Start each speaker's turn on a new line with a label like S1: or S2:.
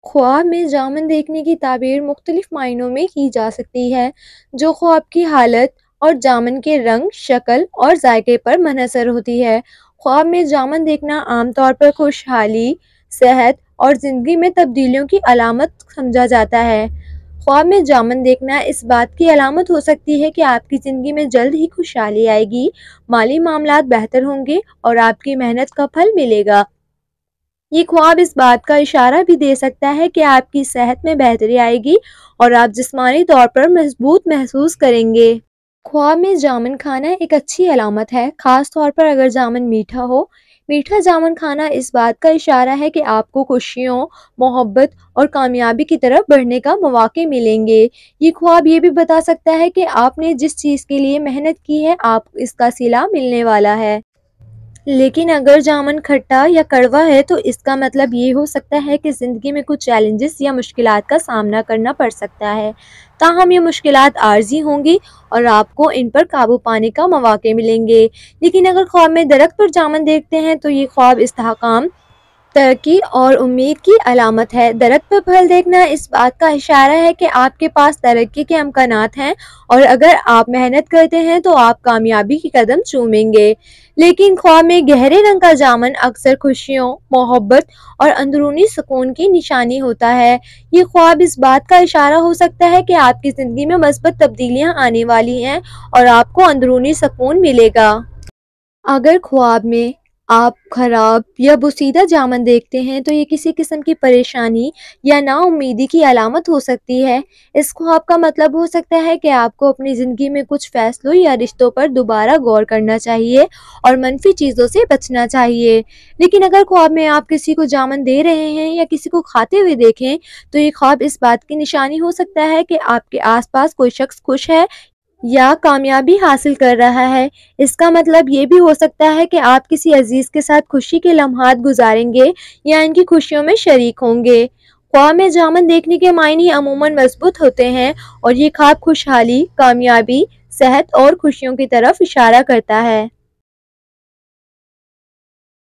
S1: ख्वाब में जामुन देखने की ताबीर मुख्तलिफ मायनों में की जा सकती है, जो ख्वाब की हालत और जामुन के रंग, शक्ल और जायके पर मुनहसर होती है। ख्वाब में जामुन देखना आमतौर पर खुशहाली, सेहत और ज़िंदगी में तब्दीलियों की अलामत समझा जाता है। ख्वाब में जामुन देखना इस बात की अलामत हो सकती है कि आपकी ज़िंदगी में जल्द ही खुशहाली आएगी, माली मामलात बेहतर होंगे और आपकी मेहनत का फल मिलेगा। ये ख्वाब इस बात का इशारा भी दे सकता है कि आपकी सेहत में बेहतरी आएगी और आप जिस्मानी तौर पर मजबूत महसूस करेंगे। ख्वाब में जामुन खाना एक अच्छी अलामत है, खास तौर पर अगर जामुन मीठा हो। मीठा जामुन खाना इस बात का इशारा है कि आपको खुशियों, मोहब्बत और कामयाबी की तरफ बढ़ने का मौके मिलेंगे। ये ख्वाब ये भी बता सकता है कि आपने जिस चीज़ के लिए मेहनत की है, आप इसका सिला मिलने वाला है। लेकिन अगर जामुन खट्टा या कड़वा है तो इसका मतलब ये हो सकता है कि ज़िंदगी में कुछ चैलेंजेस या मुश्किलात का सामना करना पड़ सकता है। ताहम ये मुश्किलात आर्जी होंगी और आपको इन पर काबू पाने का मौके मिलेंगे। लेकिन अगर ख्वाब में दरख्त पर जामुन देखते हैं तो ये ख्वाब इस्तेहकाम, तरक्की और उम्मीद की अलामत है। दरख्त पर फल देखना इस बात का इशारा है कि आपके पास तरक्की के इम्कानात हैं और अगर आप मेहनत करते हैं तो आप कामयाबी की कदम चूमेंगे। लेकिन ख्वाब में गहरे रंग का जामुन अक्सर खुशियों, मोहब्बत और अंदरूनी सुकून की निशानी होता है। ये ख्वाब इस बात का इशारा हो सकता है कि आपकी ज़िंदगी में मस्बत तब्दीलियां आने वाली हैं और आपको अंदरूनी सुकून मिलेगा। अगर ख्वाब में आप खराब या बोसीदा जामुन देखते हैं तो ये किसी किस्म की परेशानी या नाउम्मीदी की अलामत हो सकती है। इस ख्वाब का मतलब हो सकता है कि आपको अपनी ज़िंदगी में कुछ फैसलों या रिश्तों पर दोबारा गौर करना चाहिए और मनफी चीज़ों से बचना चाहिए। लेकिन अगर ख्वाब में आप किसी को जामुन दे रहे हैं या किसी को खाते हुए देखें तो ये ख्वाब इस बात की निशानी हो सकता है कि आपके आसपास कोई शख्स खुश है या कामयाबी हासिल कर रहा है। इसका मतलब ये भी हो सकता है कि आप किसी अजीज के साथ खुशी के लम्हात गुजारेंगे या इनकी खुशियों में शरीक होंगे। ख्वाब में जामुन देखने के मायने अमूमन मजबूत होते हैं और ये ख्वाब खुशहाली, कामयाबी, सेहत और खुशियों की तरफ इशारा करता है।